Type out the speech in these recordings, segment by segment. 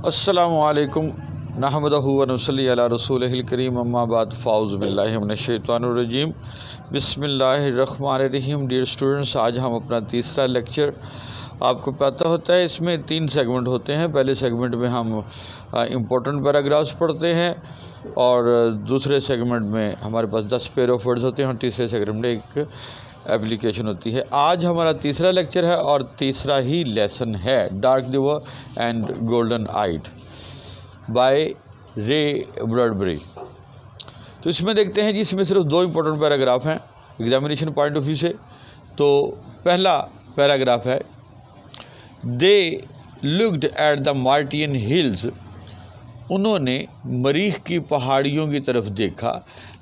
अस्सलामुअलैकुम नहमदहु व नसल्ली अला रसूलिहिल करीम अम्मा बाद फ़ाउज़ु बिल्लाहि मिनश शैतानिर रजीम बिस्मिल्लाहिर रहमानिर रहीम। डियर स्टूडेंट्स, आज हम अपना तीसरा लेक्चर, आपको पता होता है इसमें 3 सेगमेंट होते हैं। पहले सेगमेंट में हम इम्पोर्टेंट पैराग्राफ्स पढ़ते हैं और दूसरे सेगमेंट में हमारे पास 10 पेयर ऑफ वर्ड्स होते हैं और तीसरे सेगमेंट में एक एप्लीकेशन होती है। आज हमारा तीसरा लेक्चर है और तीसरा ही लेसन है, dark river and golden eyed by Ray Bradbury. तो इसमें देखते हैं जी, इसमें सिर्फ 2 इम्पोर्टेंट पैराग्राफ हैं एग्जामिनेशन पॉइंट ऑफ व्यू से। तो पहला पैराग्राफ है, they looked at the Martian hills, उन्होंने मरीख की पहाड़ियों की तरफ देखा।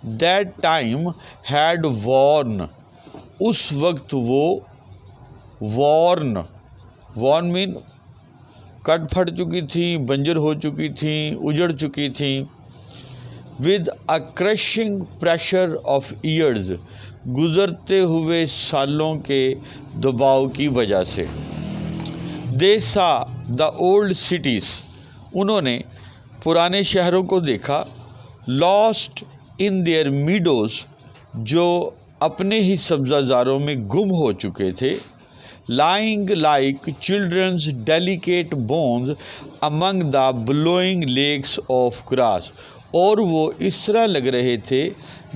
दैट टाइम हैड वॉर्न, उस वक्त वो वॉर्न मीन कट फट चुकी थी, बंजर हो चुकी थी, उजड़ चुकी थी। With a crushing pressure of years, गुज़रते हुए सालों के दबाव की वजह से। दे सा द ओल्ड सिटीज़, उन्होंने पुराने शहरों को देखा। लॉस्ट इन देयर मीडोज़, जो अपने ही सब्ज़ाज़ारों में गुम हो चुके थे। Lying like children's delicate bones among the blowing lakes of grass, और वो इस तरह लग रहे थे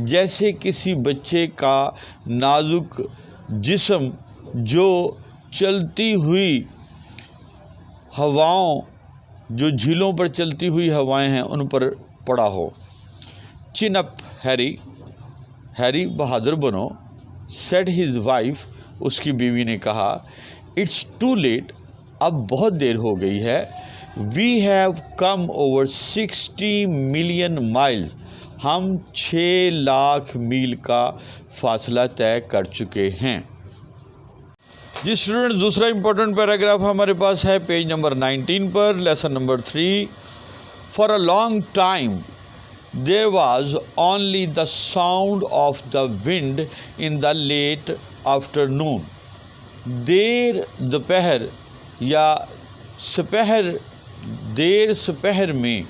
जैसे किसी बच्चे का नाजुक जिस्म जो चलती हुई हवाओं, जो झीलों पर चलती हुई हवाएं हैं उन पर पड़ा हो। चिन अप हैरी, हैरी बहादुर बनो। सेड हिज वाइफ, उसकी बीवी ने कहा। इट्स टू लेट, अब बहुत देर हो गई है। We have come over 60 million miles, हम 6 लाख मील का फासला तय कर चुके हैं। जी स्टूडेंट, दूसरा इंपॉर्टेंट पैराग्राफ हमारे पास है पेज नंबर 19 पर, lesson number 3। For a long time there was only the sound of the wind in the late afternoon। देर दोपहर या सपहर, देर सपहर में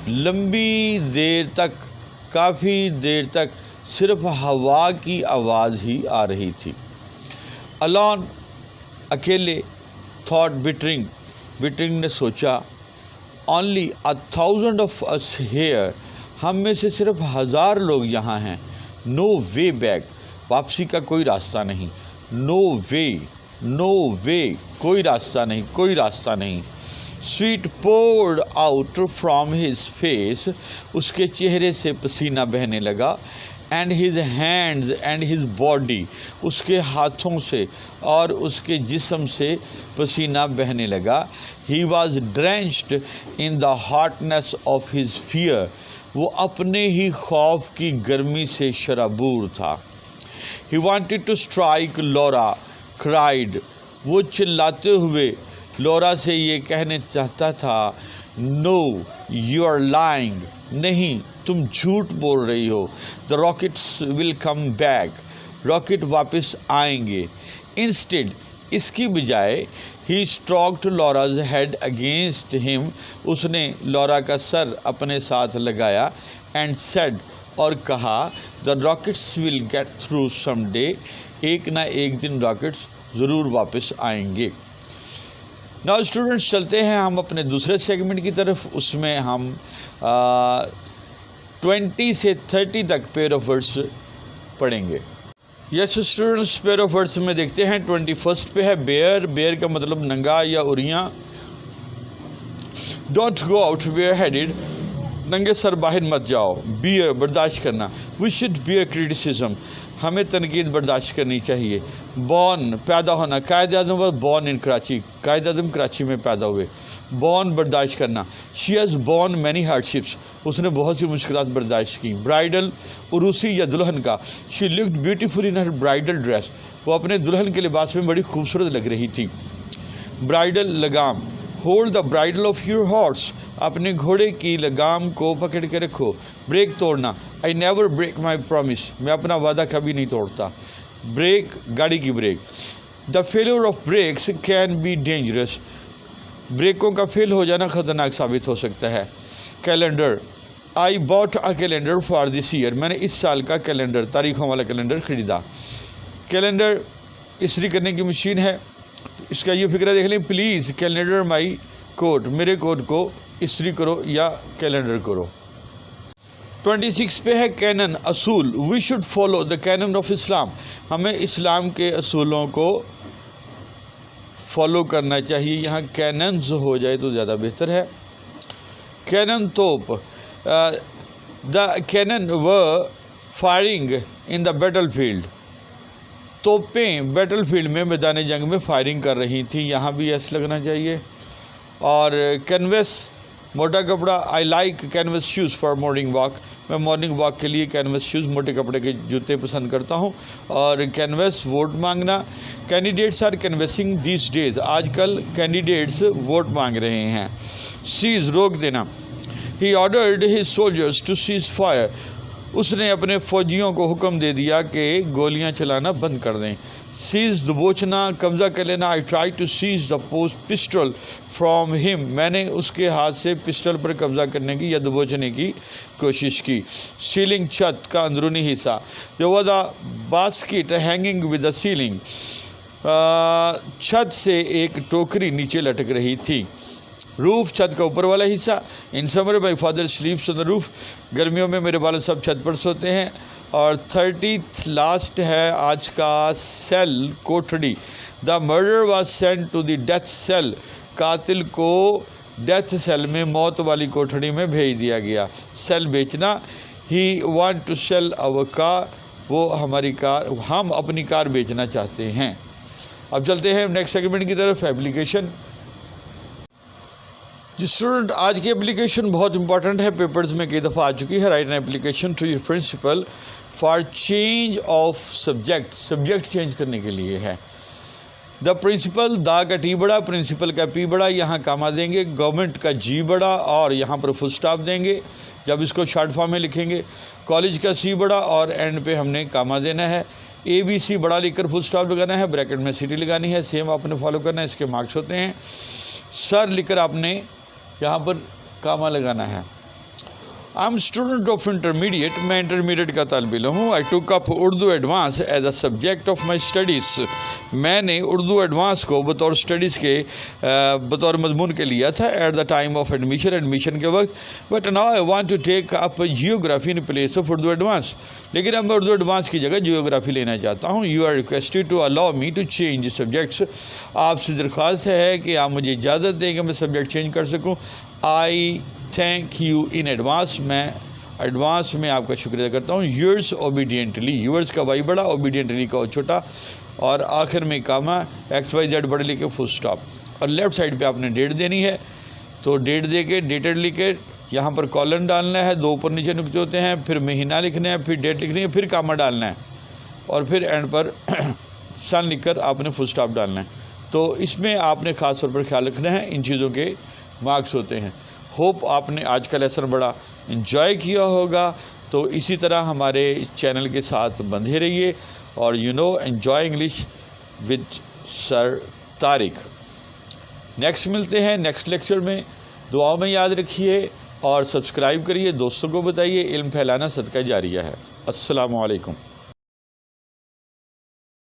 लंबी देर तक, काफ़ी देर तक सिर्फ हवा की आवाज़ ही आ रही थी। अलॉन, अकेले। थॉट बिटरिंग, बिटरिंग ने सोचा। ओनली 1000 ऑफ अस हेयर, हम में से सिर्फ 1000 लोग यहाँ हैं। नो वे बैक, वापसी का कोई रास्ता नहीं। नो वे, कोई रास्ता नहीं, कोई रास्ता नहीं। Sweat poured out from his face, उसके चेहरे से पसीना बहने लगा। And his hands and his body, उसके हाथों से और उसके जिस्म से पसीना बहने लगा। He was drenched in the hotness of his fear, वो अपने ही खौफ की गर्मी से शराबूर था। He wanted to strike Laura, cried, वो चिल्लाते हुए लॉरा से ये कहने चाहता था, नो यू आर लाइंग, नहीं तुम झूठ बोल रही हो। The rockets will come back, rocket वापस आएंगे। इंस्टेड, इसकी बजाय, ही stroked Laura's head against him, उसने लॉरा का सर अपने साथ लगाया। एंड सेड, और कहा, the rockets will get through someday, एक ना एक दिन रॉकेट्स ज़रूर वापस आएंगे। नाउ स्टूडेंट्स, चलते हैं हम अपने दूसरे सेगमेंट की तरफ। उसमें हम 20 से 30 तक पेयर ऑफ वर्ड्स पढ़ेंगे। Yes students, pair of words में देखते हैं 21 पे है बेयर। बेयर का मतलब नंगा या उरियाँ। Don't go out bare headed, नंगे सर बाहर मत जाओ। बियर, बर्दाश्त करना। वी शुड बियर क्रिटिसिज्म, हमें तनकीद बर्दाश्त करनी चाहिए। बॉर्न, पैदा होना। कायद आज़म वॉज बॉर्न इन कराची, कायद आज़म कराची में पैदा हुए। बॉर्न, बर्दाश्त करना। She has born many hardships, उसने बहुत सी मुश्किलात बर्दाश्त की। ब्राइडल, उरूसी या दुल्हन का। She looked beautiful in her bridal dress, वो अपने दुल्हन के लिबास में बड़ी खूबसूरत लग रही थी। ब्राइडल, लगाम। Hold the bridal of your horse, अपने घोड़े की लगाम को पकड़ के रखो। ब्रेक, तोड़ना। I never break my promise, मैं अपना वादा कभी नहीं तोड़ता। ब्रेक, गाड़ी की brake. The failure of brakes can be dangerous, ब्रेकों का फेल हो जाना ख़तरनाक साबित हो सकता है। Calendar, I bought a calendar for this year, मैंने इस साल का कैलेंडर, तारीखों वाला कैलेंडर ख़रीदा। कैलेंडर इस्त्री करने की मशीन है, इसका ये फिक्र देख लें, प्लीज़ कैलेंडर माई कोट, मेरे कोट को इस्त्री करो या कैलेंडर करो। 26 पे है कैनन, असूल, we should follow the canon of Islam, हमें इस्लाम के असूलों को फॉलो करना चाहिए। यहाँ कैनन्स हो जाए तो ज़्यादा बेहतर है। कैनन तोप, the cannon were firing in the battlefield, तोपें बैटल फील्ड में मैदान जंग में फायरिंग कर रही थी, यहाँ भी एस लगना चाहिए। और कैनवस, मोटा कपड़ा, I like canvas shoes for morning walk, मैं मॉर्निंग वॉक के लिए कैनवस शूज़, मोटे कपड़े के जूते पसंद करता हूँ। और कैनवस, वोट मांगना, candidates are canvassing this days, आजकल कैंडिडेट्स वोट मांग रहे हैं। सीज़, रोक देना, he ordered his soldiers to cease fire, उसने अपने फौजियों को हुक्म दे दिया कि गोलियां चलाना बंद कर दें। सीज़, दबोचना, कब्ज़ा कर लेना, I try to seize the pistol from him, मैंने उसके हाथ से पिस्टल पर कब्ज़ा करने की या दबोचने की कोशिश की। सीलिंग, छत का अंदरूनी हिस्सा, जो वह the basket hanging with the ceiling, छत से एक टोकरी नीचे लटक रही थी। रूफ, छत का ऊपर वाला हिस्सा, in summer my father स्लीप्स on the roof, गर्मियों में मेरे वालिद सब छत पर सोते हैं। और 30 लास्ट है आज का, सेल, कोठड़ी, the murder was sent to the death cell, कातिल को डेथ सेल में, मौत वाली कोठड़ी में भेज दिया गया। सेल, बेचना, he want to sell our car, वो हमारी कार, हम अपनी कार बेचना चाहते हैं। अब चलते हैं नेक्स्ट सेगमेंट की तरफ, एप्लीकेशन। जी स्टूडेंट, आज की एप्लीकेशन बहुत इंपॉर्टेंट है, पेपर्स में कई दफ़ा आ चुकी है। Write an application to your principal for change of subject, subject change करने के लिए है। द प्रिंसिपल, दा का टी बड़ा, प्रिंसिपल का पी बड़ा, यहाँ कामा देंगे। गवर्नमेंट का जी बड़ा और यहाँ पर फुल स्टॉप देंगे जब इसको शॉर्ट फॉर्म में लिखेंगे। कॉलेज का सी बड़ा और एंड पे हमने कामा देना है। ABC बड़ा लिखकर फुल स्टॉप लगाना है, ब्रैकेट में सिटी लगानी है, सेम आपने फॉलो करना है, इसके मार्क्स होते हैं। सर लिखकर आपने यहाँ पर कामा लगाना है। I am student of intermediate, मैं इंटरमीडिएट का तालिब इल्म हूँ। I took up Urdu advance as a subject of my studies, मैंने उर्दू एडवांस को बतौर स्टडीज़ के बतौर मजमून के लिया था at the time of admission, admission के वक्त। But now I want to take up geography in place of Urdu advance, लेकिन अब मैं उर्दू एडवांस की जगह जियोग्राफी लेना चाहता हूँ। You are requested to allow me to change subjects, आपसे दरख्वास्त है कि आप मुझे इजाज़त दें कि मैं सब्जेक्ट चेंज कर सकूँ। आई थैंक यू इन एडवांस, मैं एडवांस में आपका शुक्रिया करता हूँ। यूर्स ओबीडियंटली, यूर्स का वाई बड़ा, ओबीडियंटली का छोटा, और आखिर में कामा, XYZ बड़े लिखे फुल स्टॉप। और लेफ़्ट साइड पे आपने डेट देनी है, तो डेट दे के डेटेड लिखे, यहाँ पर कॉलन डालना है, दो ऊपर नीचे नुक्ते होते हैं, फिर महीना लिखना है, फिर डेट लिखनी है, फिर कामा डालना है, और फिर एंड पर सन लिखकर आपने फुल स्टॉप डालना है। तो इसमें आपने ख़ास तौर पर ख्याल रखना है, इन चीज़ों के मार्क्स होते हैं। होप आपने आज का लेसन बड़ा इन्जॉय किया होगा, तो इसी तरह हमारे चैनल के साथ बंधे रहिए और enjoy English with sir Tariq. Next मिलते हैं नेक्स्ट लेक्चर में, दुआओं में याद रखिए और सब्सक्राइब करिए, दोस्तों को बताइए, इल्म फैलाना सदका जारिया है। अस्सलामु अलैकुम।